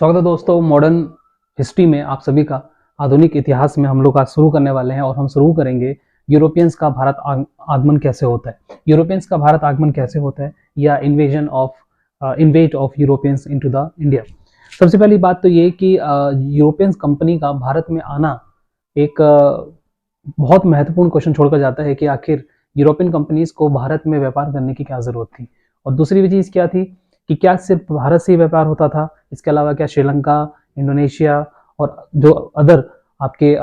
स्वागत है दोस्तों। मॉडर्न हिस्ट्री में आप सभी का आधुनिक इतिहास में हम लोग आज शुरू करने वाले हैं और हम शुरू करेंगे यूरोपियंस का भारत आगमन कैसे होता है। यूरोपियंस का भारत आगमन कैसे होता है या InvIT of Europeans into the India. सबसे पहली बात तो ये कि यूरोपियंस कंपनी का भारत में आना एक बहुत महत्वपूर्ण क्वेश्चन छोड़कर जाता है कि आखिर यूरोपियन कंपनीज को भारत में व्यापार करने की क्या जरूरत थी। और दूसरी चीज क्या थी कि क्या सिर्फ भारत से ही व्यापार होता था, इसके अलावा क्या श्रीलंका, इंडोनेशिया और जो अदर आपके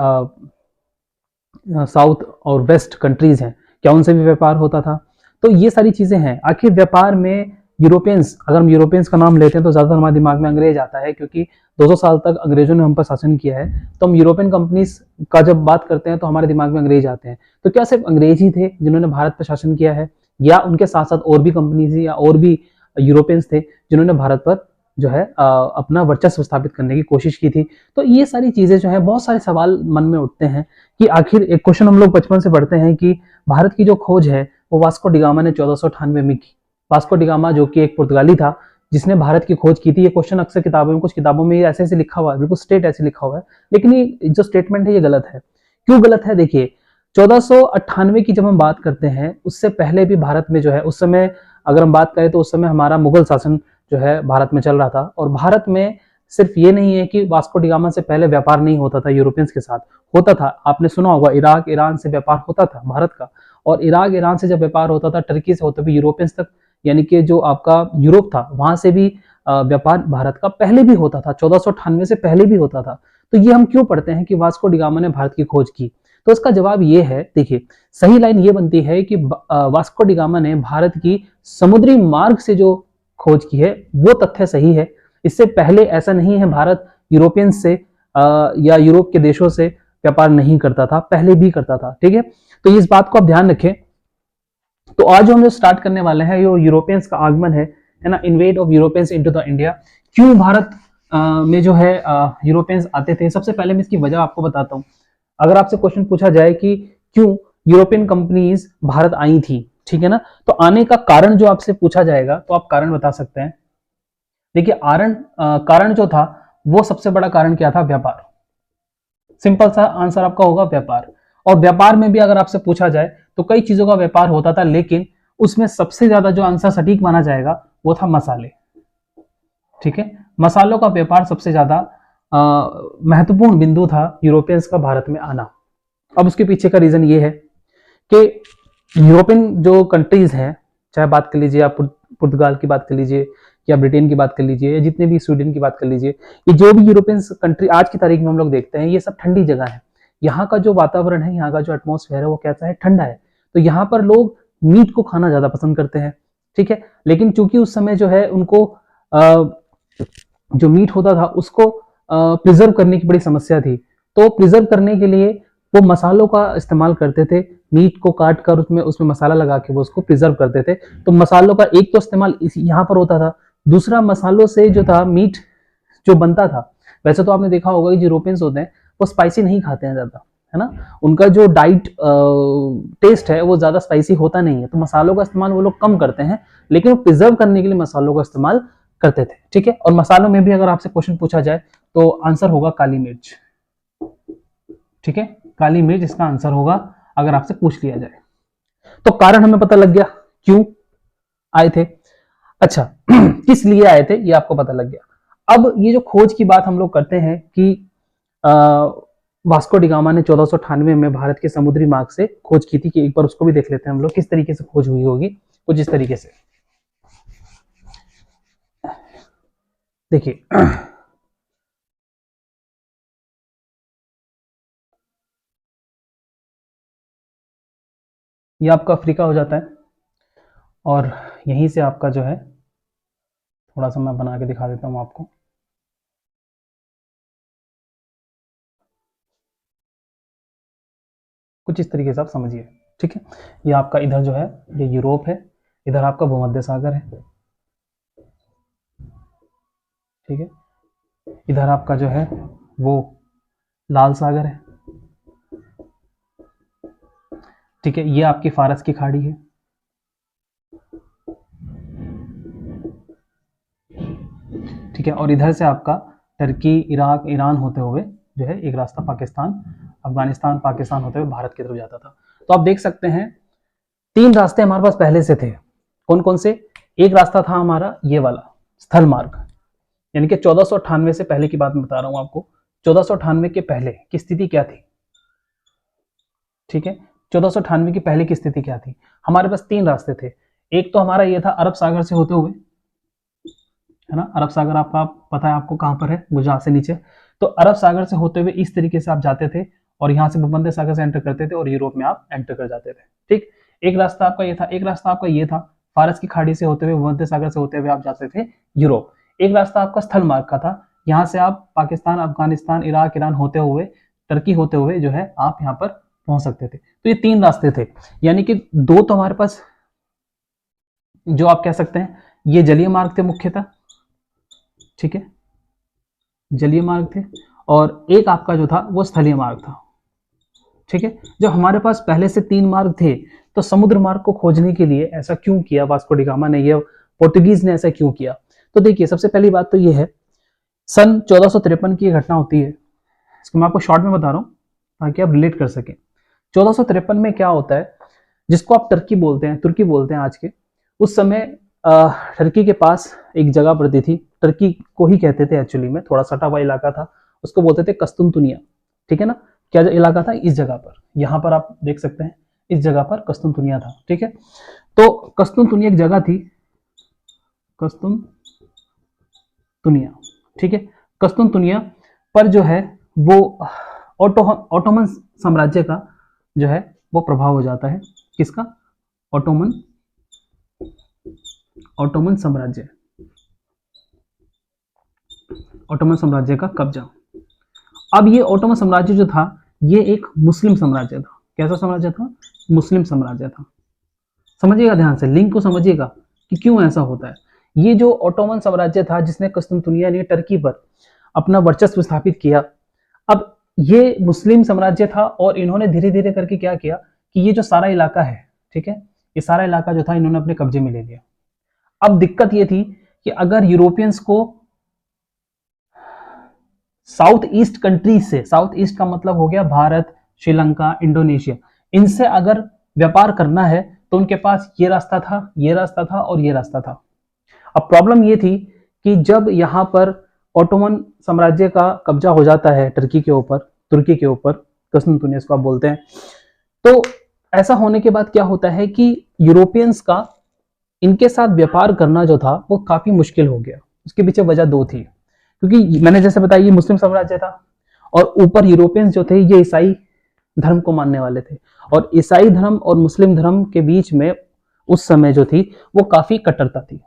साउथ और वेस्ट कंट्रीज हैं क्या उनसे भी व्यापार होता था। तो ये सारी चीजें हैं। आखिर व्यापार में यूरोपियंस, अगर हम यूरोपियंस का नाम लेते हैं तो ज्यादातर हमारे दिमाग में अंग्रेज आता है, क्योंकि 200 साल तक अंग्रेजों ने हम पर शासन किया है। तो हम यूरोपियन कंपनीज का जब बात करते हैं तो हमारे दिमाग में अंग्रेज आते हैं। तो क्या सिर्फ अंग्रेज ही थे जिन्होंने भारत पर शासन किया है, या उनके साथ साथ और भी कंपनीज या और भी यूरोपियंस थे जिन्होंने भारत पर जो है अपना वर्चस्व स्थापित करने की कोशिश की थी। तो ये सारी चीजें जो है, बहुत सारे सवाल मन में उठते हैं कि आखिर एक क्वेश्चन हम लोग बचपन से पढ़ते हैं कि भारत की जो खोज है वो वास्को डिगामा ने 1498 में की। वास्को डिगामा जो कि एक पुर्तगाली था जिसने भारत की खोज की थी। ये क्वेश्चन अक्सर किताबों में, कुछ किताबों में ऐसे ऐसे लिखा हुआ है, बिल्कुल स्टेट ऐसे लिखा हुआ है, लेकिन ये जो स्टेटमेंट है ये गलत है। क्यों गलत है? देखिए, 1498 की जब हम बात करते हैं उससे पहले भी भारत में जो है, उस समय अगर हम बात करें तो उस समय हमारा मुगल शासन जो है भारत में चल रहा था। और भारत में सिर्फ ये नहीं है कि वास्को डिगामा से पहले व्यापार नहीं होता था यूरोपियंस के साथ, होता था। आपने सुना होगा इराक ईरान से व्यापार होता था भारत का, और इराक ईरान से जब व्यापार होता था टर्की से होते हुए यूरोपियंस तक, यानी कि जो आपका यूरोप था वहां से भी व्यापार भारत का पहले भी होता था, 1498 से पहले भी होता था। तो ये हम क्यों पढ़ते हैं कि वास्को डिगामा ने भारत की खोज की? तो इसका जवाब ये है, देखिए सही लाइन ये बनती है कि वास्को डिगामा ने भारत की समुद्री मार्ग से जो खोज की है वो तथ्य सही है। इससे पहले ऐसा नहीं है भारत यूरोपियन से या यूरोप के देशों से व्यापार नहीं करता था, पहले भी करता था। ठीक है, तो इस बात को आप ध्यान रखें। तो आज जो हम जो स्टार्ट करने वाले हैं ये यूरोपियंस का आगमन है ना, InvIT of Europeans into the India. क्यों भारत में जो है यूरोपियंस आते थे? सबसे पहले मैं इसकी वजह आपको बताता हूँ। अगर आपसे क्वेश्चन पूछा जाए कि क्यों यूरोपियन कंपनीज भारत आई थी, ठीक है ना, तो आने का कारण जो आपसे पूछा जाएगा तो आप कारण बता सकते हैं। देखिए कारण जो था वो सबसे बड़ा कारण क्या था? व्यापार। सिंपल सा आंसर आपका होगा व्यापार। और व्यापार में भी अगर आपसे पूछा जाए तो कई चीजों का व्यापार होता था, लेकिन उसमें सबसे ज्यादा जो आंसर सटीक माना जाएगा वो था मसाले। ठीक है, मसालों का व्यापार सबसे ज्यादा महत्वपूर्ण बिंदु था यूरोपियंस का भारत में आना। अब उसके पीछे का रीजन ये है कि यूरोपियन जो कंट्रीज हैं, चाहे बात कर लीजिए आप पुर्तगाल की बात कर लीजिए या ब्रिटेन की बात कर लीजिए या जितने भी स्वीडन की बात कर लीजिए, ये जो भी यूरोपियन कंट्री आज की तारीख में हम लोग देखते हैं ये सब ठंडी जगह है। यहाँ का जो वातावरण है, यहाँ का जो एटमॉस्फेयर है वो कैसा है? ठंडा है। तो यहाँ पर लोग मीट को खाना ज्यादा पसंद करते हैं। ठीक है, लेकिन चूंकि उस समय जो है उनको जो मीट होता था उसको प्रिजर्व करने की बड़ी समस्या थी। तो प्रिजर्व करने के लिए वो मसालों का इस्तेमाल करते थे। मीट को काट कर उसमें मसाला लगा के वो उसको प्रिजर्व करते थे। तो मसालों का एक तो इस्तेमाल यहाँ पर होता था, दूसरा मसालों से जो था मीट जो बनता था। वैसे तो आपने देखा होगा कि जो यूरोपियंस होते हैं वो स्पाइसी नहीं खाते हैं ज्यादा, है ना, उनका जो डाइट टेस्ट है वो ज्यादा स्पाइसी होता नहीं है। तो मसालों का इस्तेमाल वो लोग कम करते हैं, लेकिन वो प्रिजर्व करने के लिए मसालों का इस्तेमाल करते थे। ठीक है, और मसालों में भी अगर आपसे क्वेश्चन पूछा जाए तो आंसर होगा काली मिर्च। ठीक है, काली मिर्च इसका आंसर होगा अगर आपसे पूछ लिया जाए। तो कारण हमें पता लग गया क्यों आए थे। अच्छा किस लिए आए थे ये आपको पता लग गया। अब ये जो खोज की बात हम लोग करते हैं कि वास्को डिगामा ने 1498 में भारत के समुद्री मार्ग से खोज की थी, कि एक बार उसको भी देख लेते हैं हम लोग किस तरीके से खोज हुई होगी। कुछ इस तरीके से देखिए, ये आपका अफ्रीका हो जाता है और यहीं से आपका जो है, थोड़ा सा मैं बना के दिखा देता हूं आपको। कुछ इस तरीके से आप समझिए। ठीक है, ये आपका इधर जो है ये यूरोप है, इधर आपका भूमध्य सागर है। ठीक है, इधर आपका जो है वो लाल सागर है। ठीक है, ये आपकी फारस की खाड़ी है। ठीक है, और इधर से आपका टर्की, इराक, ईरान होते हुए जो है एक रास्ता पाकिस्तान, अफगानिस्तान, पाकिस्तान होते हुए भारत की तरफ जाता था। तो आप देख सकते हैं 3 रास्ते हमारे पास पहले से थे। कौन कौन से? एक रास्ता था हमारा ये वाला स्थल मार्ग, यानी कि 1498 से पहले की बात मैं बता रहा हूं आपको। 1498 के पहले की स्थिति क्या थी? ठीक है, 1498 की पहले की स्थिति क्या थी? हमारे पास 3 रास्ते थे। एक तो हमारा ये था अरब सागर से होते हुए, है ना, अरब सागर आपका पता है आपको कहां पर है, गुजरात से नीचे। तो अरब सागर से होते हुए इस तरीके से आप जाते थे और यहां से भूमध्य सागर से एंटर करते थे और यूरोप में आप एंटर कर जाते थे। ठीक, एक रास्ता आपका ये था। एक रास्ता आपका ये था फारस की खाड़ी से होते हुए, भूमध्य सागर से होते हुए आप जाते थे यूरोप। एक रास्ता आपका स्थल मार्ग का था, यहाँ से आप पाकिस्तान, अफगानिस्तान, इराक, ईरान होते हुए, टर्की होते हुए जो है आप यहाँ पर पहुंच सकते थे। तो ये 3 रास्ते थे, यानी कि 2 तो हमारे पास जो आप कह सकते हैं ये जलीय मार्ग थे मुख्यतः, ठीक है, जलीय मार्ग थे, और एक आपका जो था वो स्थलीय मार्ग था। ठीक है, जब हमारे पास पहले से 3 मार्ग थे तो समुद्र मार्ग को खोजने के लिए ऐसा क्यों किया वास्को डी गामा ने, ये पोर्टुगीज ने ऐसा क्यों किया? तो देखिए, सबसे पहली बात तो ये है, सन 1453 की घटना होती है, इसको मैं आपको शॉर्ट में बता रहा हूं ताकि आप रिलेट कर सकें। 1453 में क्या होता है, जिसको आप तुर्की बोलते हैं आज के, उस समय टर्की के पास एक जगह पड़ती थी, टर्की को ही कहते थे एक्चुअली में, थोड़ा सटा हुआ इलाका था, उसको बोलते थे कस्तुनतुनिया। ठीक है ना, क्या इलाका था? इस जगह पर, यहां पर आप देख सकते हैं, इस जगह पर कस्तुनतुनिया था। ठीक है, तो कस्तुनतुनिया एक जगह थी, कस्तुनतुनिया। ठीक है, कस्तुनतुनिया पर जो है वो ऑटोमन साम्राज्य का जो है वो प्रभाव हो जाता है। किसका? ऑटोमन साम्राज्य, ऑटोमन साम्राज्य का कब्जा। अब ये ऑटोमन साम्राज्य जो था ये एक मुस्लिम साम्राज्य था। कैसा साम्राज्य था? मुस्लिम साम्राज्य था। समझिएगा ध्यान से, लिंक को समझिएगा कि क्यों ऐसा होता है। ये जो ऑटोमन साम्राज्य था जिसने कस्तुनतुनिया ने टर्की पर अपना वर्चस्व स्थापित किया, अब ये मुस्लिम साम्राज्य था और इन्होंने धीरे धीरे करके क्या किया कि ये जो सारा इलाका है, ठीक है, ये सारा इलाका जो था इन्होंने अपने कब्जे में ले लिया। अब दिक्कत ये थी कि अगर यूरोपियंस को साउथ ईस्ट कंट्रीज से, साउथ ईस्ट का मतलब हो गया भारत, श्रीलंका, इंडोनेशिया, इनसे अगर व्यापार करना है तो उनके पास ये रास्ता था, ये रास्ता था और ये रास्ता था। अब प्रॉब्लम ये थी कि जब यहां पर ऑटोमन साम्राज्य का कब्जा हो जाता है टर्की के ऊपर, तुर्की के ऊपर, कस्तुनतुनिया इसको आप बोलते हैं, तो ऐसा होने के बाद क्या होता है कि यूरोपियंस का इनके साथ व्यापार करना जो था वो काफी मुश्किल हो गया। उसके पीछे वजह 2 थी, क्योंकि मैंने जैसे बताया ये मुस्लिम साम्राज्य था और ऊपर यूरोपियंस जो थे ये ईसाई धर्म को मानने वाले थे, और ईसाई धर्म और मुस्लिम धर्म के बीच में उस समय जो थी वो काफी कट्टरता थी।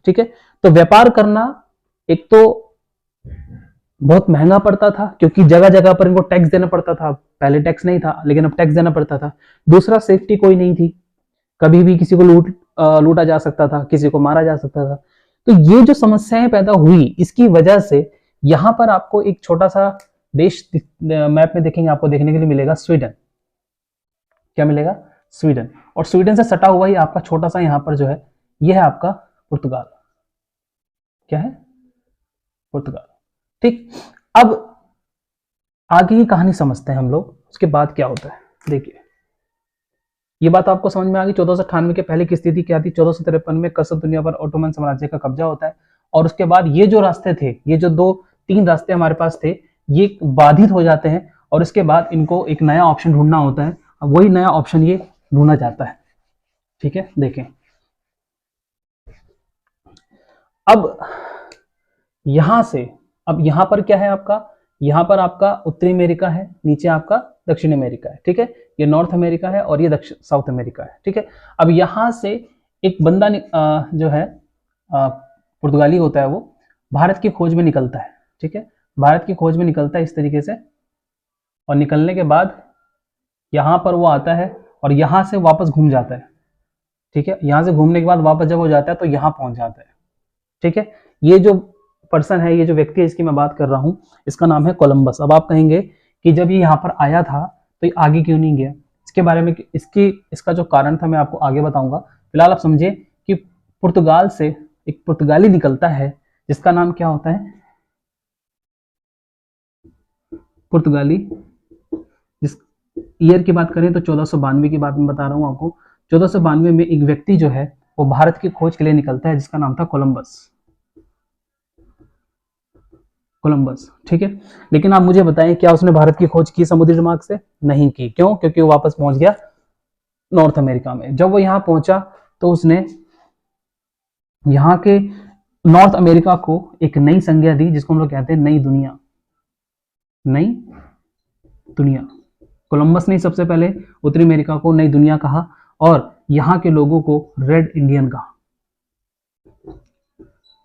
ठीक है, तो व्यापार करना एक तो बहुत महंगा पड़ता था, क्योंकि जगह जगह पर इनको टैक्स देना पड़ता था। पहले टैक्स नहीं था लेकिन अब टैक्स देना पड़ता था। दूसरा, सेफ्टी कोई नहीं थी, कभी भी किसी को लूटा जा सकता था, किसी को मारा जा सकता था। तो ये जो समस्याएं पैदा हुई, इसकी वजह से यहां पर आपको एक छोटा सा देश मैप में देखेंगे, आपको देखने के लिए मिलेगा स्वीडन। क्या मिलेगा? स्वीडन। और स्वीडन से सटा हुआ ही आपका छोटा सा यहां पर जो है यह है आपका पुर्तगाल। क्या है? पुर्तगाल। ठीक, अब आगे की कहानी समझते हैं हम लोग, उसके बाद क्या होता है। देखिए, ये बात आपको समझ में आ गई। 1498 के पहले की स्थिति क्या थी? 1453 में कस्तुनतुनिया पर ऑटोमन साम्राज्य का कब्जा होता है, और उसके बाद ये जो रास्ते थे, ये जो 2-3 रास्ते हमारे पास थे, ये बाधित हो जाते हैं, और इसके बाद इनको एक नया ऑप्शन ढूंढना होता है। अब वही नया ऑप्शन ये ढूंढा जाता है। ठीक है, देखें, अब यहां से, अब यहां पर क्या है आपका? यहां पर आपका उत्तरी अमेरिका है, नीचे आपका दक्षिण अमेरिका है। ठीक है, ये नॉर्थ अमेरिका है और ये दक्षिण साउथ अमेरिका है। ठीक है, अब यहां से एक बंदा जो है पुर्तगाली होता है, वो भारत की खोज में निकलता है। ठीक है, भारत की खोज में निकलता है इस तरीके से, और निकलने के बाद यहां पर वो आता है और यहां से वापस घूम जाता है। ठीक है, यहां से घूमने के बाद वापस जब वो जाता है तो यहां पहुंच जाता है। ठीक है, ये जो पर्सन है, ये जो व्यक्ति है, इसकी मैं बात कर रहा हूं, इसका नाम है कोलंबस। अब आप कहेंगे कि जब ये यहाँ पर आया था तो ये आगे क्यों नहीं गया? इसके बारे में इसका जो कारण था मैं आपको आगे बताऊंगा। फिलहाल आप समझे कि पुर्तगाल से एक पुर्तगाली निकलता है जिसका नाम क्या होता है? पुर्तगाली, जिस ईयर की बात करें तो 1492 की बात मैं बता रहा हूँ आपको। 1492 में एक व्यक्ति जो है वो भारत की खोज के लिए निकलता है जिसका नाम था कोलंबस। कोलंबस, ठीक है। लेकिन आप मुझे बताएं, क्या उसने भारत की खोज की समुद्री मार्ग से? नहीं की। क्यों? क्योंकि वो वापस पहुंच गया नॉर्थ अमेरिका में। जब वो यहां पहुंचा तो उसने यहाँ के नॉर्थ अमेरिका को एक नई संज्ञा दी जिसको हम लोग कहते हैं नई दुनिया। नई दुनिया। कोलंबस ने सबसे पहले उत्तरी अमेरिका को नई दुनिया कहा और यहाँ के लोगों को रेड इंडियन कहा,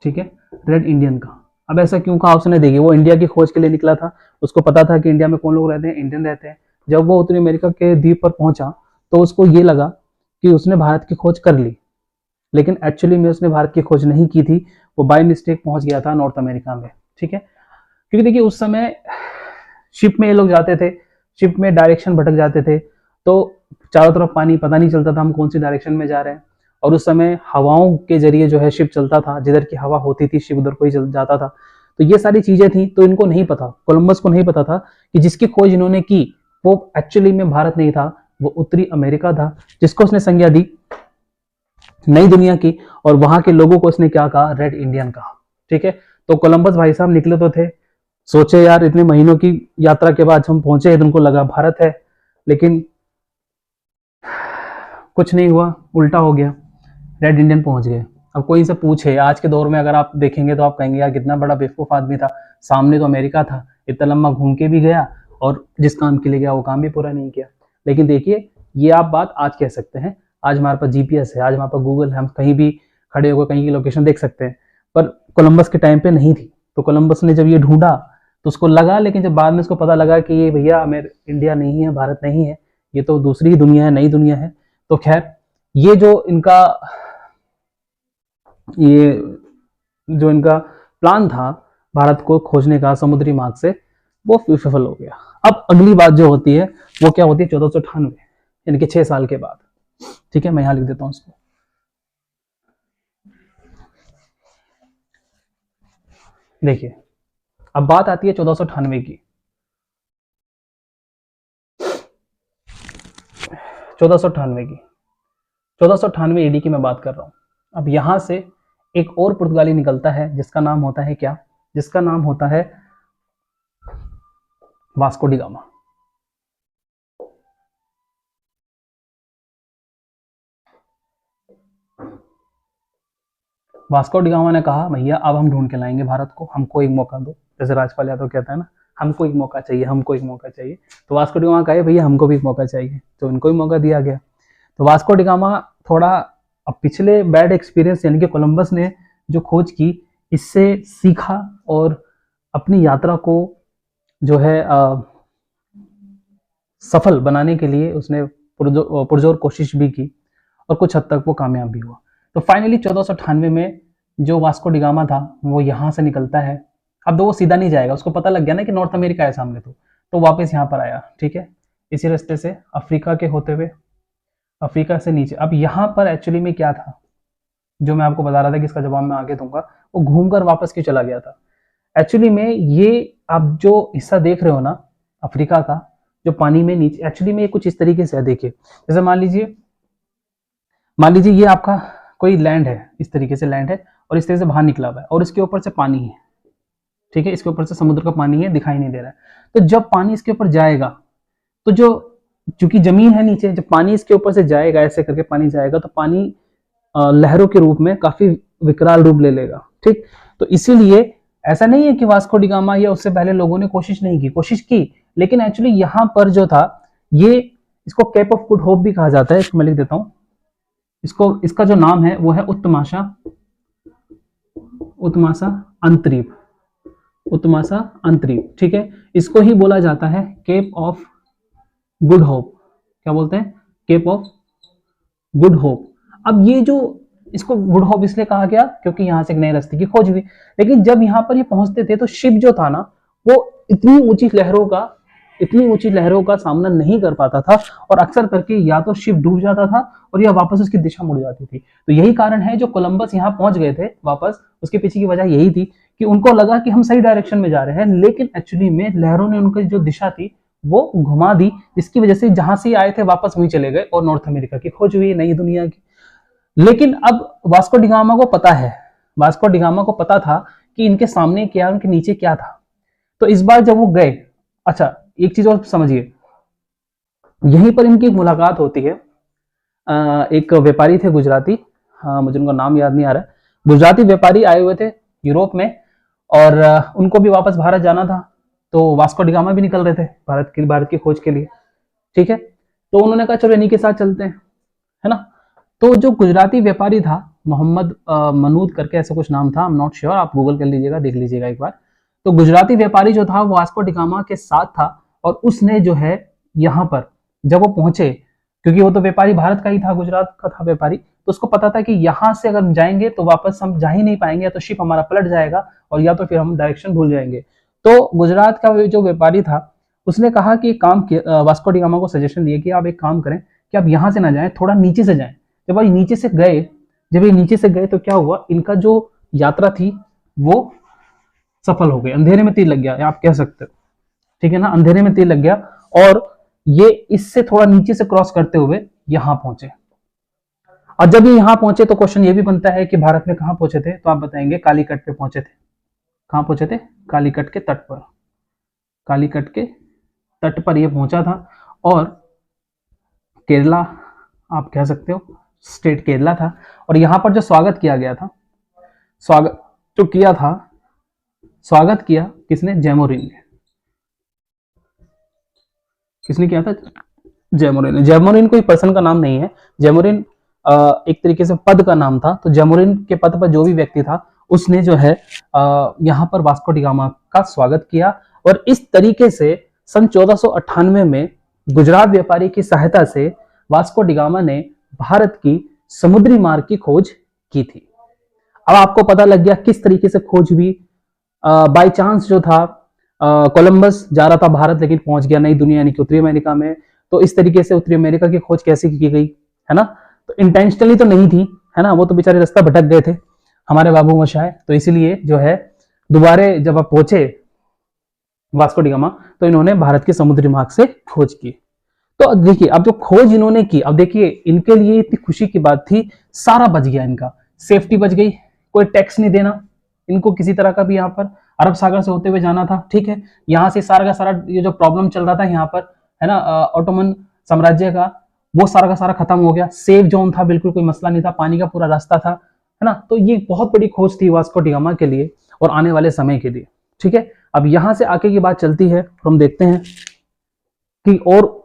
ठीक है, रेड इंडियन कहा। अब ऐसा क्यों कहा उसने? देखिए, वो इंडिया की खोज के लिए निकला था, उसको पता था कि इंडिया में कौन लोग रहते हैं, इंडियन रहते हैं। जब वो उत्तरी अमेरिका के द्वीप पर पहुंचा तो उसको ये लगा कि उसने भारत की खोज कर ली, लेकिन एक्चुअली में उसने भारत की खोज नहीं की थी, वो बाय मिस्टेक पहुंच गया था नॉर्थ अमेरिका में, ठीक है। क्योंकि देखिए उस समय शिप में ये लोग जाते थे, शिप में डायरेक्शन भटक जाते थे, तो चारों तरफ पानी, पता नहीं चलता था हम कौन सी डायरेक्शन में जा रहे हैं। और उस समय हवाओं के जरिए जो है शिप चलता था, जिधर की हवा होती थी शिप उधर को ही चल जाता था। तो ये सारी चीजें थी, तो इनको नहीं पता, कोलंबस को नहीं पता था कि जिसकी खोज इन्होंने की वो एक्चुअली में भारत नहीं था, वो उत्तरी अमेरिका था, जिसको उसने संज्ञा दी नई दुनिया की। और वहां के लोगों को उसने क्या कहा? रेड इंडियन कहा, ठीक है। तो कोलंबस भाई साहब निकले तो थे, सोचे यार इतने महीनों की यात्रा के बाद हम पहुंचे, तो उनको लगा भारत है, लेकिन कुछ नहीं हुआ, उल्टा हो गया, रेड इंडियन पहुंच गए। अब कोई इनसे पूछे, आज के दौर में अगर आप देखेंगे तो आप कहेंगे यार कितना बड़ा बेवकूफ आदमी था, सामने तो अमेरिका था, इतना लंबा घूम के भी गया और जिस काम के लिए गया वो काम भी पूरा नहीं किया। लेकिन देखिए, ये आप बात आज कह सकते हैं, आज हमारे पास जीपीएस है, आज हमारे पास गूगल है, हम कहीं भी खड़े होकर कहीं की लोकेशन देख सकते हैं। पर कोलंबस के टाइम पे नहीं थी, तो कोलंबस ने जब ये ढूंढा तो उसको लगा, लेकिन जब बाद में उसको पता लगा कि ये भैया इंडिया नहीं है, भारत नहीं है, ये तो दूसरी दुनिया है, नई दुनिया है। तो खैर, ये जो इनका प्लान था भारत को खोजने का समुद्री मार्ग से, वो विफल हो गया। अब अगली बात जो होती है वो क्या होती है? 1498, यानी कि 6 साल के बाद, ठीक है। मैं यहां लिख देता हूं इसको। देखिए, अब बात आती है 1498 की। 1498 एडी की मैं बात कर रहा हूं। अब यहां से एक और पुर्तगाली निकलता है जिसका नाम होता है क्या? जिसका नाम होता है Vasco D gamma. Vasco D gamma ने कहा भैया अब हम ढूंढ के लाएंगे भारत को, हमको एक मौका दो। जैसे राजपाल यादव कहता है ना, हमको एक मौका चाहिए, हमको एक मौका चाहिए। तो वास्को डी गामा कहे भैया हमको भी एक मौका चाहिए, तो उनको भी मौका दिया गया। तो वास्को डी गामा थोड़ा अब पिछले बैड एक्सपीरियंस यानी कि कोलंबस ने जो खोज की इससे सीखा और अपनी यात्रा को जो है सफल बनाने के लिए उसने पुरजोर कोशिश भी की और कुछ हद तक वो कामयाब भी हुआ। तो फाइनली 1498 में जो वास्को डी गामा था वो यहाँ से निकलता है। अब वो सीधा नहीं जाएगा, उसको पता लग गया ना कि नॉर्थ अमेरिका है सामने, तो वापस यहाँ पर आया, ठीक है। इसी रास्ते से अफ्रीका के होते हुए, अफ्रीका से नीचे। अब यहाँ पर एक्चुअली में क्या था जो मैं आपको बता रहा था कि इसका जवाब मैं आगे दूंगा, वो घूमकर वापस क्यों चला गया था। एक्चुअली में ये आप जो हिस्सा देख रहे हो ना अफ्रीका का, जो पानी में नीचे, एक्चुअली में ये कुछ इस तरीके से है। देखिए, जैसे मान लीजिए ये आपका कोई लैंड है, इस तरीके से लैंड है और इस तरह से बाहर निकला हुआ है और इसके ऊपर से पानी है, ठीक है, इसके ऊपर से समुद्र का पानी है, दिखाई नहीं दे रहा है। तो जब पानी इसके ऊपर जाएगा तो जो चूंकि जमीन है नीचे, जब पानी इसके ऊपर से जाएगा, ऐसे करके पानी जाएगा, तो पानी लहरों के रूप में काफी विकराल रूप ले लेगा, ठीक। तो इसीलिए ऐसा नहीं है कि वास्को डी गामा या उससे पहले लोगों ने कोशिश नहीं की, कोशिश की, लेकिन एक्चुअली यहाँ पर जो था ये, इसको केप ऑफ गुड होप भी कहा जाता है। इसको मैं लिख देता हूं, इसका जो नाम है वो है उत्तमाशा अंतरीप, उत्तमाशा अंतरीप, ठीक है। इसको ही बोला जाता है केप ऑफ गुड होप। क्या बोलते हैं? Cape of good hope. अब ये जो, इसको गुड होप इसलिए कहा गया क्योंकि यहां से एक नए रास्ते की खोज हुई। लेकिन जब यहाँ पर ये पहुंचते थे तो शिप जो था ना वो इतनी ऊंची लहरों का सामना नहीं कर पाता था और अक्सर करके या तो शिप डूब जाता था और या वापस उसकी दिशा मुड़ जाती थी। तो यही कारण है जो कोलंबस यहाँ पहुंच गए थे वापस, उसके पीछे की वजह यही थी कि उनको लगा कि हम सही डायरेक्शन में जा रहे हैं, लेकिन एक्चुअली में लहरों ने उनकी जो दिशा थी वो घुमा दी, जिसकी वजह से जहां से आए थे वापस वहीं चले गए और नॉर्थ अमेरिका की खोज हुई, नई दुनिया की। लेकिन अब वास्को डिगामा को पता है, वास्को डिगामा को पता था कि इनके सामने क्या, उनके नीचे क्या था। तो इस बार जब वो गए, अच्छा एक चीज और समझिए, यहीं पर इनकी मुलाकात होती है। एक व्यापारी थे गुजराती, हाँ मुझे उनका नाम याद नहीं आ रहा, गुजराती व्यापारी आए हुए थे यूरोप में, और उनको भी वापस भारत जाना था, तो वास्को डिगामा भी निकल रहे थे भारत की खोज के लिए, ठीक है। तो उन्होंने कहा चलो इन्हीं के साथ चलते हैं, है ना। तो जो गुजराती व्यापारी था, मोहम्मद मनूद करके ऐसा कुछ नाम था, आई एम नॉट श्योर, आप गूगल कर लीजिएगा, देख लीजिएगा एक बार। तो गुजराती व्यापारी जो था वो वास्को डिगामा के साथ था, और उसने जो है यहाँ पर जब वो पहुंचे, क्योंकि वो तो व्यापारी भारत का ही था, गुजरात का था व्यापारी, तो उसको पता था कि यहाँ से अगर हम जाएंगे तो वापस हम जा ही नहीं पाएंगे, या तो शिप हमारा पलट जाएगा और या तो फिर हम डायरेक्शन भूल जाएंगे। तो गुजरात का जो व्यापारी था उसने कहा कि काम वास्को डिगामा को सजेशन दिया कि आप एक काम करें कि आप यहाँ से ना जाएं, थोड़ा नीचे से जाएं। जब ये नीचे से गए, जब ये नीचे से गए तो क्या हुआ, इनका जो यात्रा थी वो सफल हो गई, अंधेरे में तीर लग गया, आप कह सकते हो, ठीक है ना, अंधेरे में तीर लग गया, और ये इससे थोड़ा नीचे से क्रॉस करते हुए यहां पहुंचे। और जब ये यहां पहुंचे तो क्वेश्चन ये भी बनता है कि भारत में कहां पहुंचे थे, तो आप बताएंगे कालीकट पे पहुंचे थे। कहां पहुंचे थे? कालीकट के तट पर, कालीकट के तट पर ये पहुंचा था, और केरला आप कह सकते हो, स्टेट केरला था, और यहां पर जो स्वागत किया गया था, स्वागत जो किया था, स्वागत किया किसने? जैमोरिन ने। किसने किया था? जैमोरिन। जैमोरिन कोई पर्सन का नाम नहीं है, जैमोरिन एक तरीके से पद का नाम था। तो जैमोरिन के पद पर जो भी व्यक्ति था उसने जो है यहाँ पर वास्को डिगामा का स्वागत किया, और इस तरीके से सन 1498 में गुजरात व्यापारी की सहायता से वास्को डिगामा ने भारत की समुद्री मार्ग की खोज की थी। अब आपको पता लग गया किस तरीके से खोज हुई। बाय चांस जो था कोलंबस जा रहा था भारत, लेकिन पहुंच गया नई दुनिया यानी कि उत्तरी अमेरिका में। तो इस तरीके से उत्तरी अमेरिका की खोज कैसे की गई, है ना। तो इंटेंशनली तो नहीं थी, है ना, वो तो बेचारे रास्ता भटक गए थे हमारे बाबू मोशाय। तो इसीलिए जो है दोबारे जब आप पहुंचे वास्को डिगामा, तो इन्होंने भारत के समुद्री मार्ग से खोज की। तो देखिए अब जो खोज इन्होंने की, अब देखिए इनके लिए इतनी खुशी की बात थी, सारा बच गया इनका, सेफ्टी बच गई, कोई टैक्स नहीं देना इनको किसी तरह का भी, यहाँ पर अरब सागर से होते हुए जाना था, ठीक है। यहाँ से सारा का सारा ये जो प्रॉब्लम चल रहा था यहाँ पर, है ना, ऑटोमन साम्राज्य का, वो सारा का सारा खत्म हो गया, सेफ जोन था, बिल्कुल कोई मसला नहीं था, पानी का पूरा रास्ता था, है ना। तो ये बहुत बड़ी खोज थी वास्को डिगामा के लिए और आने वाले समय के लिए, ठीक है। अब यहां से आगे की बात चलती है, हम देखते हैं कि और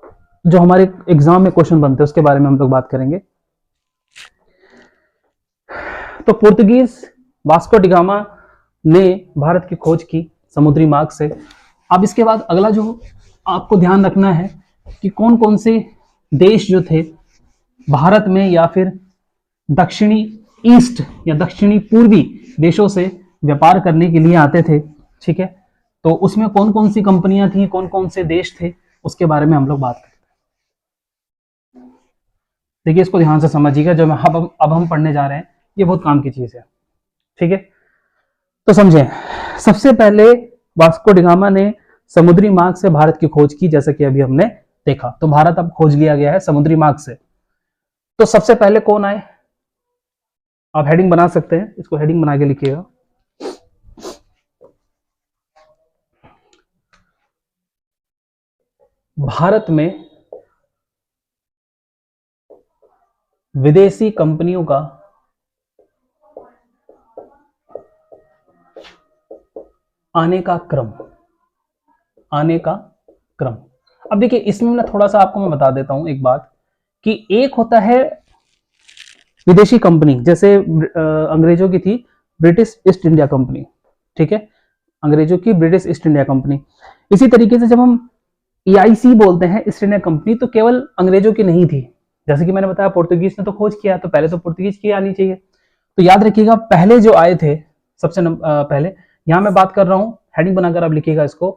जो हमारे एग्जाम में क्वेश्चन बनते हैं उसके बारे में हम लोग बात करेंगे। तो पुर्तगीज वास्को डिगामा ने भारत की खोज की समुद्री मार्ग से। अब इसके बाद अगला जो आपको ध्यान रखना है कि कौन कौन से देश जो थे भारत में या फिर दक्षिणी ईस्ट या दक्षिणी पूर्वी देशों से व्यापार करने के लिए आते थे, ठीक है। तो उसमें कौन कौन सी कंपनियां थी, कौन कौन से देश थे, उसके बारे में हम लोग बात करते हैं। देखिए इसको ध्यान से समझिएगा, जो अब हम पढ़ने जा रहे हैं ये बहुत काम की चीज है, ठीक है। तो समझें, सबसे पहले वास्को डिगामा ने समुद्री मार्ग से भारत की खोज की, जैसा कि अभी हमने देखा। तो भारत अब खोज लिया गया है समुद्री मार्ग से। तो सबसे पहले कौन आए, आप हेडिंग बना सकते हैं, इसको हेडिंग बना के लिखिएगा। भारत में विदेशी कंपनियों का आने का क्रम, आने का क्रम। अब देखिए इसमें ना थोड़ा सा आपको मैं बता देता हूं एक बात, कि एक होता है विदेशी कंपनी, जैसे अंग्रेजों की थी ब्रिटिश ईस्ट इंडिया कंपनी, ठीक है, अंग्रेजों की ब्रिटिश ईस्ट इंडिया कंपनी। इसी तरीके से जब हम EIC बोलते हैं, ईस्ट इंडिया कंपनी, तो केवल अंग्रेजों की नहीं थी, जैसे कि मैंने बताया पोर्तुगीज ने तो खोज किया, तो पहले तो पोर्तुगीज की आनी चाहिए। तो याद रखिएगा पहले जो आए थे सबसे पहले, यहां मैं बात कर रहा हूं, हेडिंग बनाकर आप लिखिएगा इसको,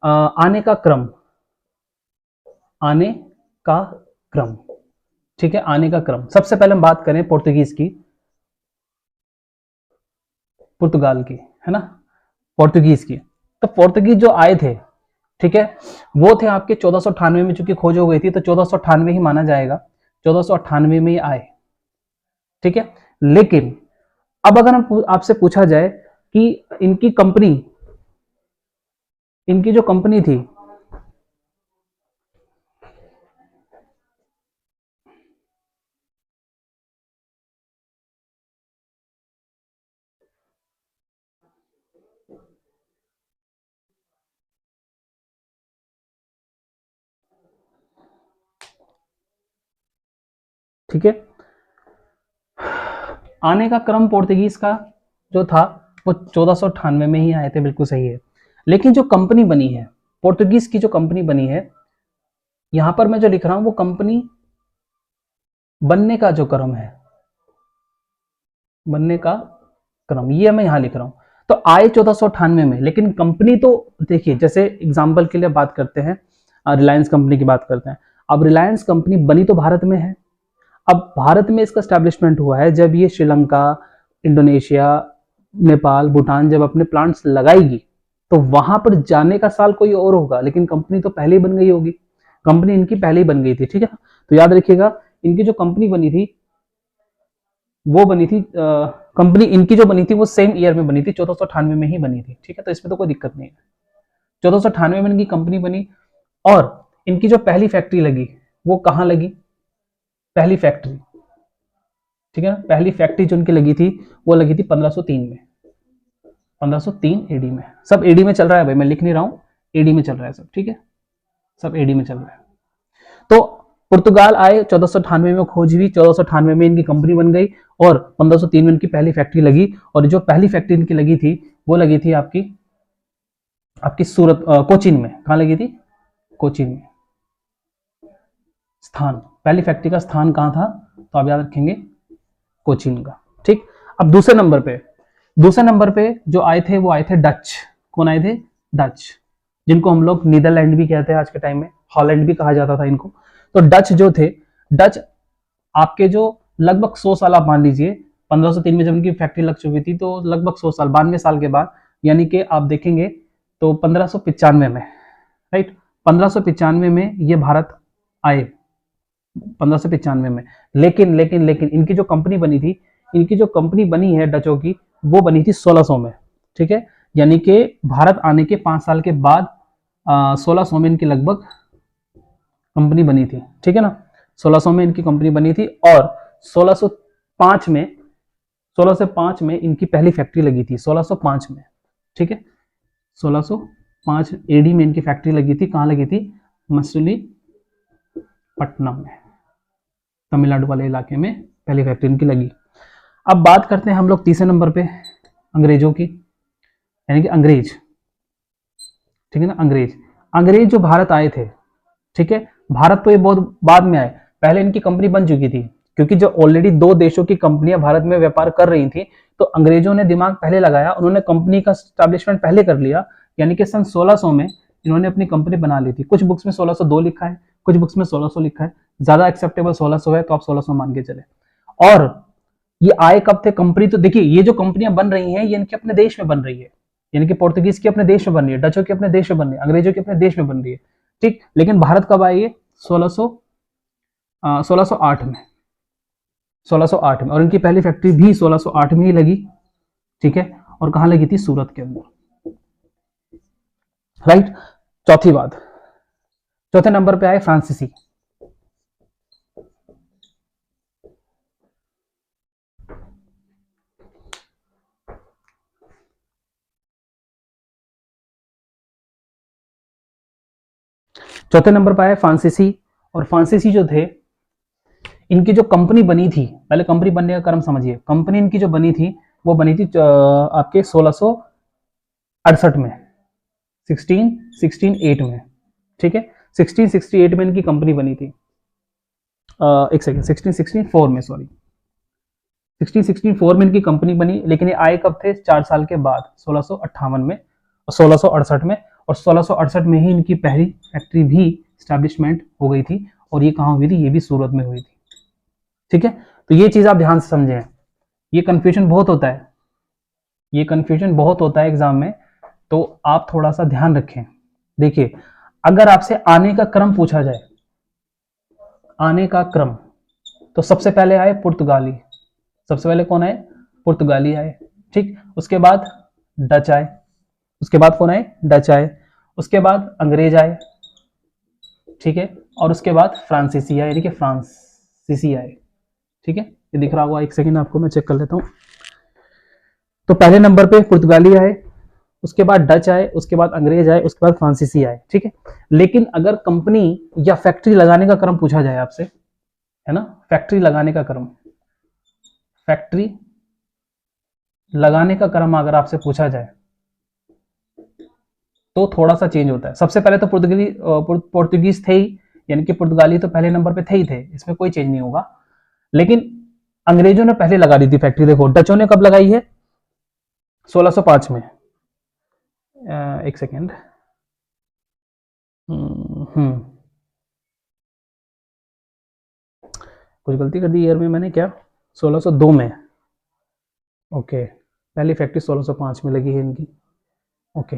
आने का क्रम, आने का क्रम, ठीक है, आने का क्रम। सबसे पहले हम बात करें पोर्तुगीज की, पुर्तगाल की, है ना। पोर्तुगीज की। तो पोर्तुगीज जो आए थे, ठीक है, वो थे आपके 1498 में, चूंकि खोज हो गई थी तो 1498 ही माना जाएगा, 1498 में ही आए, ठीक है। लेकिन अब अगर हम आपसे पूछा जाए कि इनकी जो कंपनी थी, ठीक है, आने का क्रम पोर्तुगीज का जो था वो 1498 में ही आए थे, बिल्कुल सही है। लेकिन जो कंपनी बनी है, पोर्तुगीज की जो कंपनी बनी है, यहां पर मैं जो लिख रहा हूं वो कंपनी बनने का जो क्रम है, बनने का क्रम, ये मैं यहां लिख रहा हूं। तो आए 1498 में, लेकिन कंपनी तो देखिए, जैसे एग्जाम्पल के लिए बात करते हैं, रिलायंस कंपनी की बात करते हैं। अब रिलायंस कंपनी बनी तो भारत में है। अब भारत में इसका स्टैब्लिशमेंट हुआ है जब ये श्रीलंका, इंडोनेशिया, नेपाल, भूटान जब अपने प्लांट्स लगाएगी, तो वहां पर जाने का साल कोई और होगा, लेकिन कंपनी तो पहले ही बन गई होगी। कंपनी इनकी पहले ही बन गई थी, ठीक है। तो याद रखिएगा, इनकी जो कंपनी बनी थी वो बनी थी, कंपनी इनकी जो बनी थी वो सेम ईयर में बनी थी, 1498 में ही बनी थी, ठीक है। तो इसमें तो कोई दिक्कत नहीं है। 1498 में इनकी कंपनी बनी, और इनकी जो पहली फैक्ट्री लगी वो कहां लगी, पहली फैक्ट्री, ठीक है ना, पहली फैक्ट्री जो इनकी लगी थी वो लगी थी 1503 में, 1503 एडी में। सब एडी में चल रहा है भाई, मैं लिख नहीं रहा हूं, एडी में चल रहा है सब, ठीक है, सब एडी में चल रहा है। तो पुर्तगाल आए, 1498 में खोज हुई, 1498 में इनकी कंपनी बन गई, और 1503 में इनकी पहली फैक्ट्री लगी। और जो पहली फैक्ट्री इनकी लगी थी वो लगी थी आपकी आपकी सूरत, कोचीन में। कहां लगी थी, कोचीन में। स्थान, पहली फैक्ट्री का स्थान कहां था, तो आप याद रखेंगे कोचीन का, ठीक। अब दूसरे नंबर पे जो आए थे वो आए थे डच। कौन आए थे, डच, जिनको हम लोग नीदरलैंड भी कहते हैं आज के टाइम में, हॉलैंड भी कहा जाता था इनको। तो डच जो थे, डच आपके जो लगभग 100 साल आप मान लीजिए, 1503 में जब इनकी फैक्ट्री लग चुकी थी, तो लगभग 100 साल, 92 साल के बाद, यानी कि आप देखेंगे तो 1595 में, राइट, 1595 में ये भारत आए, 1595 में। लेकिन लेकिन लेकिन इनकी जो कंपनी बनी थी, इनकी जो कंपनी बनी है डचों की, वो बनी थी 1600 में, ठीक है। यानी कि भारत आने के 5 साल के बाद 1600 में इनकी लगभग कंपनी बनी थी, ठीक है ना। 1600 में इनकी कंपनी बनी थी, और 1605 में 16 से 5 में इनकी पहली फैक्ट्री लगी थी, 1605 में, ठीक है। 1605 एडी में इनकी फैक्ट्री लगी थी। कहां लगी थी, मछलीपट्टनम में, तमिलनाडु वाले इलाके में पहली फैक्ट्री इनकी लगी। अब बात करते हैं हम लोग तीसरे नंबर पे अंग्रेजों की, यानी कि अंग्रेज, ठीक है ना। अंग्रेज जो भारत आए थे, ठीक है, भारत तो ये बहुत बाद में आए, पहले इनकी कंपनी बन चुकी थी, क्योंकि जो ऑलरेडी 2 देशों की कंपनियां भारत में व्यापार कर रही थी, तो अंग्रेजों ने दिमाग पहले लगाया, उन्होंने कंपनी का स्टैब्लिशमेंट पहले कर लिया, यानी कि सन 1600 में इन्होंने अपनी कंपनी बना ली थी। कुछ बुक्स में 1602 लिखा है, कुछ बुक्स में 1600 लिखा है, ज्यादा एक्सेप्टेबल 1600 है, तो आप 1600 मान के चले। और ये आए कब थे, कंपनी तो देखिए, ये जो कंपनियां बन रही हैं ये इनके अपने देश में बन रही है, यानी कि पोर्तुगीज की अपने देश में बन रही है, डचों की अपने देश में बन रही है, अंग्रेजों की अपने देश में बन रही है, ठीक। लेकिन भारत कब आई है, 1608 में, 1608 में, और इनकी पहली फैक्ट्री भी 1608 में ही लगी, ठीक है। और कहां लगी थी, सूरत के अंदर, राइट। चौथी बात, चौथे नंबर पे आए फ्रांसीसी। चौथे नंबर पर आए फ्रांसीसी। और फ्रांसीसी जो थे, इनकी जो कंपनी बनी थी, पहले कंपनी बनने का क्रम समझिए, कंपनी इनकी जो बनी थी वो बनी थी आपके 1668 में, 1668 में, ठीक है। 1668 में इनकी कंपनी बनी थी, एक सेकेंड, 1664 में, सॉरी, 1664 में इनकी कंपनी बनी, लेकिन ये आए कब थे, 4 साल के बाद, 1658 में और 1668 में। और 1668 में ही इनकी पहली फैक्ट्री भी स्टैब्लिशमेंट हो गई थी, और ये कहाँ हुई थी, ये भी सूरत में हुई थी, ठीक है। तो ये चीज आप ध्यान से समझें, ये कंफ्यूजन बहुत होता है, ये कंफ्यूजन बहुत होता है एग्जाम में, तो आप थोड़ा सा ध्यान रखें। देखिए, अगर आपसे आने का क्रम पूछा जाए, आने का क्रम, तो सबसे पहले आए पुर्तगाली। सबसे पहले कौन आए? पुर्तगाली आए। ठीक, उसके बाद डच आए। उसके बाद कौन आए? डच आए। उसके बाद अंग्रेज आए। ठीक है, और उसके बाद फ्रांसीसी आए, यानी कि फ्रांसीसी आए। ठीक है, ये दिख रहा होगा, एक सेकंड आपको मैं चेक कर लेता हूं। तो पहले नंबर पे पुर्तगाली आए, उसके बाद डच आए, उसके बाद अंग्रेज आए, उसके बाद फ्रांसीसी आए। ठीक है, लेकिन अगर कंपनी या फैक्ट्री लगाने का क्रम पूछा जाए आपसे, है ना, फैक्ट्री लगाने का क्रम, फैक्ट्री लगाने का क्रम अगर आपसे पूछा जाए तो थोड़ा सा चेंज होता है। सबसे पहले तो पुर्तगीज थे ही, यानी कि पुर्तगाली तो पहले नंबर पे थे ही थे, इसमें कोई चेंज नहीं होगा। लेकिन अंग्रेजों ने पहले लगा दी थी फैक्ट्री। देखो, डचों ने कब लगाई है? 1605 में। एक सेकेंड। कुछ गलती कर दी ईयर में मैंने, क्या? 1602 में। ओके, पहली फैक्ट्री 1605 में लगी है इनकी। ओके,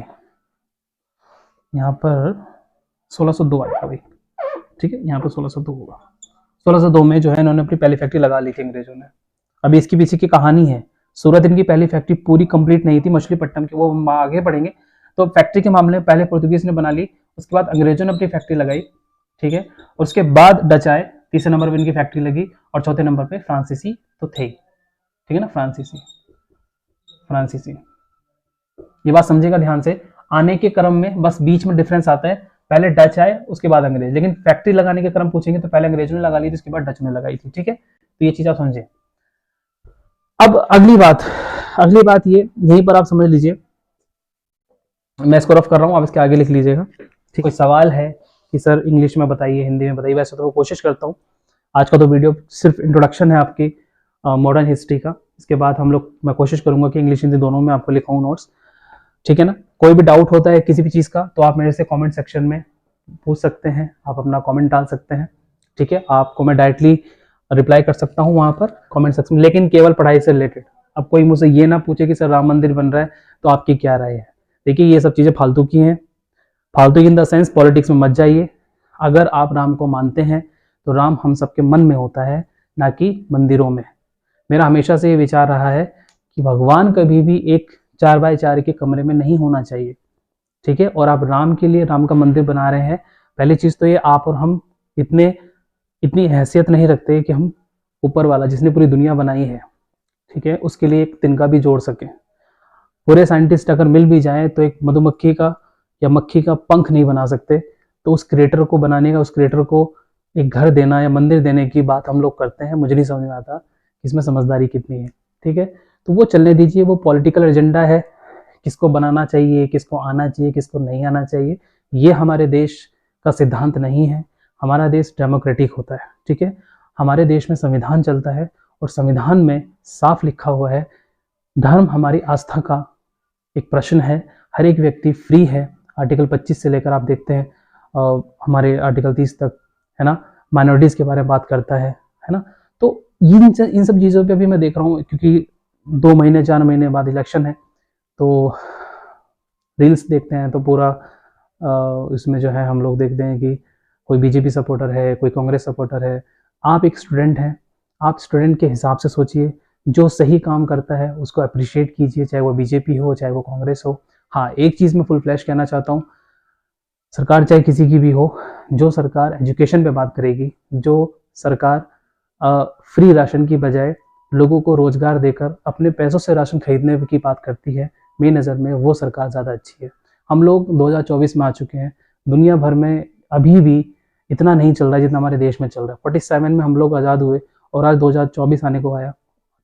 यहाँ पर 1602 आएगा भाई। ठीक है, यहाँ पर 1602 होगा। 1602 में जो है इन्होंने अपनी पहली फैक्ट्री लगा ली थी अंग्रेजों ने। अभी इसके पीछे की कहानी है। सूरत इनकी पहली फैक्ट्री पूरी कंप्लीट नहीं थी, मछलीपट्टनम की, वो हम आगे पढ़ेंगे। तो फैक्ट्री के मामले में पहले पुर्तगीज ने बना ली, उसके बाद अंग्रेजों ने अपनी फैक्ट्री लगाई। ठीक है, उसके बाद डच आए, तीसरे नंबर पर इनकी फैक्ट्री लगी, और चौथे नंबर पे फ्रांसीसी तो थे। ठीक है ना, फ्रांसीसी। फ्रांसीसी, ये बात समझेगा ध्यान से। आने के क्रम में बस बीच में डिफरेंस आता है, पहले डच आए उसके बाद अंग्रेज, लेकिन फैक्ट्री लगाने के क्रम पूछेंगे तो पहले अंग्रेजों ने लगा ली थी, उसके बाद डच ने लगाई थी। ठीक है, तो ये चीज आप समझे। अब अगली बात ये यहीं पर आप समझ लीजिए। मैं इसको रफ कर रहा हूँ, आप इसके आगे लिख लीजिएगा। ठीक, कोई सवाल है कि सर इंग्लिश में बताइए, हिंदी में बताइए, वैसे तो मैं कोशिश करता हूँ। आज का तो वीडियो सिर्फ इंट्रोडक्शन है आपकी मॉडर्न हिस्ट्री का। इसके बाद मैं कोशिश करूंगा कि इंग्लिश हिंदी दोनों में आपको लिखाऊं नोट्स। ठीक है ना, कोई भी डाउट होता है किसी भी चीज़ का तो आप मेरे से कमेंट सेक्शन में पूछ सकते हैं, आप अपना कमेंट डाल सकते हैं। ठीक है, आपको मैं डायरेक्टली रिप्लाई कर सकता हूँ वहाँ पर कमेंट सेक्शन में, लेकिन केवल पढ़ाई से रिलेटेड। अब कोई मुझसे ये ना पूछे कि सर राम मंदिर बन रहा है तो आपकी क्या राय है। देखिए, ये सब चीज़ें फालतू की हैं। फालतू इन द सेंस पॉलिटिक्स में मत जाइए। अगर आप राम को मानते हैं तो राम हम सबके मन में होता है, ना कि मंदिरों में। मेरा हमेशा से ये विचार रहा है कि भगवान कभी भी एक 4x4 के कमरे में नहीं होना चाहिए। ठीक है, और आप राम के लिए राम का मंदिर बना रहे हैं, पहली चीज तो ये आप और हम इतनी हैसियत नहीं रखते कि हम ऊपर वाला जिसने पूरी दुनिया बनाई है, ठीक है, उसके लिए एक तिनका भी जोड़ सके। पूरे साइंटिस्ट अगर मिल भी जाए तो एक मधुमक्खी का या मक्खी का पंख नहीं बना सकते। तो उस क्रिएटर को बनाने का, उस क्रिएटर को एक घर देना या मंदिर देने की बात हम लोग करते हैं। मुझे नहीं समझ में आता इसमें समझदारी कितनी है। ठीक है, तो वो चलने दीजिए, वो पॉलिटिकल एजेंडा है, किसको बनाना चाहिए, किसको आना चाहिए, किसको नहीं आना चाहिए, ये हमारे देश का सिद्धांत नहीं है। हमारा देश डेमोक्रेटिक होता है। ठीक है, हमारे देश में संविधान चलता है और संविधान में साफ लिखा हुआ है, धर्म हमारी आस्था का एक प्रश्न है, हर एक व्यक्ति फ्री है। आर्टिकल 25 से लेकर आप देखते हैं हमारे आर्टिकल 30 तक, है ना, माइनॉरिटीज़ के बारे में बात करता है ना। तो इन सब चीज़ों पे भी मैं देख रहा हूँ, क्योंकि 2 महीने 4 महीने बाद इलेक्शन है, तो रील्स देखते हैं तो पूरा इसमें जो है हम लोग देखते हैं कि कोई बीजेपी सपोर्टर है, कोई कांग्रेस सपोर्टर है। आप एक स्टूडेंट हैं, आप स्टूडेंट के हिसाब से सोचिए, जो सही काम करता है उसको अप्रिशिएट कीजिए, चाहे वो बीजेपी हो चाहे वो कांग्रेस हो। हाँ, एक चीज़ मैं फुल फ्लैश कहना चाहता हूँ, सरकार चाहे किसी की भी हो, जो सरकार एजुकेशन पे बात करेगी, जो सरकार फ्री राशन की बजाय लोगों को रोजगार देकर अपने पैसों से राशन खरीदने की बात करती है, मेरी नज़र में वो सरकार ज़्यादा अच्छी है। हम लोग 2024 में आ चुके हैं, दुनिया भर में अभी भी इतना नहीं चल रहा है जितना हमारे देश में चल रहा है। 47 में हम लोग आज़ाद हुए और आज 2024 आने को आया,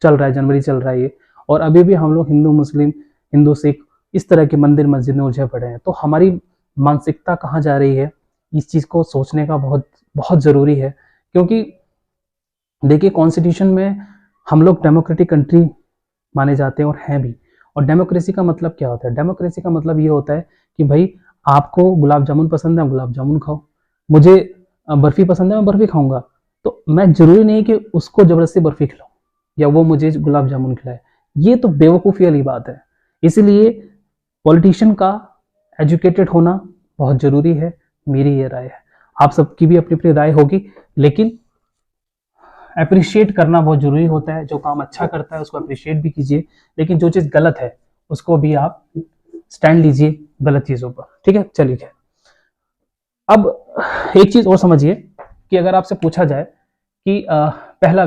चल रहा है, जनवरी चल रहा है ये, और अभी भी हम लोग हिंदू मुस्लिम, हिंदू सिख इस तरह के मंदिर मस्जिद में उलझे पड़े हैं। तो हमारी मानसिकता कहाँ जा रही है, इस चीज़ को सोचने का बहुत बहुत ज़रूरी है। क्योंकि देखिए, कॉन्स्टिट्यूशन में हम लोग डेमोक्रेटिक कंट्री माने जाते हैं और हैं भी। और डेमोक्रेसी का मतलब क्या होता है? डेमोक्रेसी का मतलब ये होता है कि भाई आपको गुलाब जामुन पसंद है, गुलाब जामुन खाओ, मुझे बर्फ़ी पसंद है, मैं बर्फ़ी खाऊंगा। तो मैं ज़रूरी नहीं कि उसको ज़बरदस्ती बर्फ़ी खिलाऊं या वो मुझे गुलाब जामुन खिलाए। ये तो बेवकूफ़ी वाली बात है। इसलिए पॉलिटिशियन का एजुकेटेड होना बहुत ज़रूरी है, मेरी ये राय है। आप सबकी भी अपनी अपनी राय होगी, लेकिन अप्रिशिएट करना बहुत ज़रूरी होता है। जो काम अच्छा करता है उसको अप्रिशिएट भी कीजिए, लेकिन जो चीज़ गलत है उसको भी आप स्टैंड लीजिए गलत चीज़ों पर, ठीक है। चलिए खैर, अब एक चीज़ और समझिए कि अगर आपसे पूछा जाए कि पहले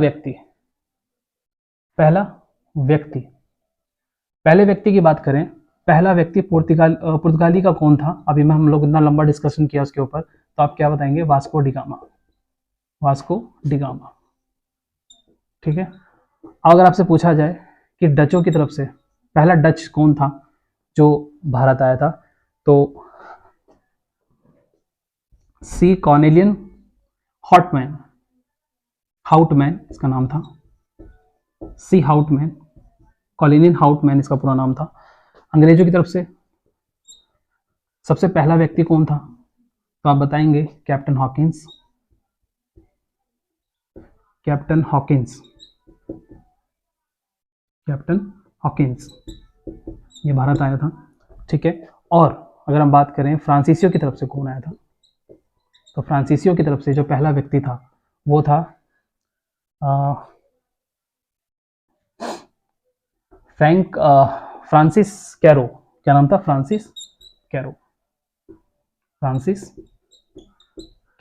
व्यक्ति की बात करें, पहला व्यक्ति पुर्तगाली का कौन था? अभी में हम लोग इतना लंबा डिस्कशन किया उसके ऊपर, तो आप क्या बताएंगे? वास्को डी गामा, ठीक है। अगर आपसे पूछा जाए कि डचों की तरफ से पहला डच कौन था जो भारत आया था, तो सी कॉर्नेलियन हाउटमैन इसका नाम था, सी हाउटमैन, कॉर्नेलियन हाउटमैन इसका पूरा नाम था। अंग्रेजों की तरफ से सबसे पहला व्यक्ति कौन था? तो आप बताएंगे कैप्टन हॉकिंस, ये भारत आया था, ठीक है। और अगर हम बात करें फ्रांसीसियों की तरफ से कौन आया था, तो फ्रांसीसियों की तरफ से जो पहला व्यक्ति था वो था फ्रांसिस कैरो। क्या नाम था? फ्रांसिस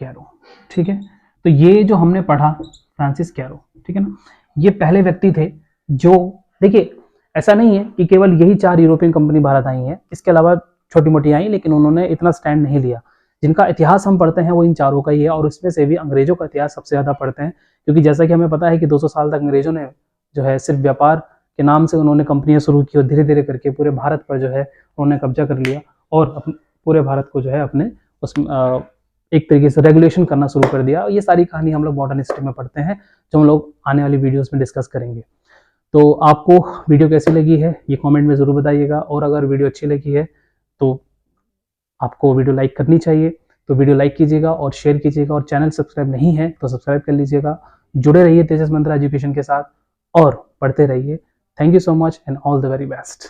कैरो, ठीक है। तो ये जो हमने पढ़ा फ्रांसिस कैरो, ठीक है ना, ये पहले व्यक्ति थे जो, देखिए ऐसा नहीं है कि केवल यही 4 यूरोपियन कंपनी भारत आई हैं, इसके अलावा छोटी मोटी आई, लेकिन उन्होंने इतना स्टैंड नहीं लिया। जिनका इतिहास हम पढ़ते हैं वो इन चारों का ही है, और उसमें से भी अंग्रेजों का इतिहास सबसे ज़्यादा पढ़ते हैं, क्योंकि जैसा कि हमें पता है कि 200 साल तक अंग्रेजों ने जो है सिर्फ व्यापार के नाम से उन्होंने कंपनियां शुरू की, और धीरे धीरे करके पूरे भारत पर जो है उन्होंने कब्जा कर लिया, और पूरे भारत को जो है अपने उसमें एक तरीके से रेगुलेशन करना शुरू कर दिया। ये सारी कहानी हम लोग मॉडर्न हिस्ट्री में पढ़ते हैं, जो हम लोग आने वाली वीडियोस में डिस्कस करेंगे। तो आपको वीडियो कैसी लगी है ये कमेंट में ज़रूर बताइएगा, और अगर वीडियो अच्छी लगी है तो आपको वीडियो लाइक करनी चाहिए, तो वीडियो लाइक कीजिएगा और शेयर कीजिएगा, और चैनल सब्सक्राइब नहीं है तो सब्सक्राइब कर लीजिएगा। जुड़े रहिए तेजस मंत्रा एजुकेशन के साथ और पढ़ते रहिए। Thank you so much and all the very best.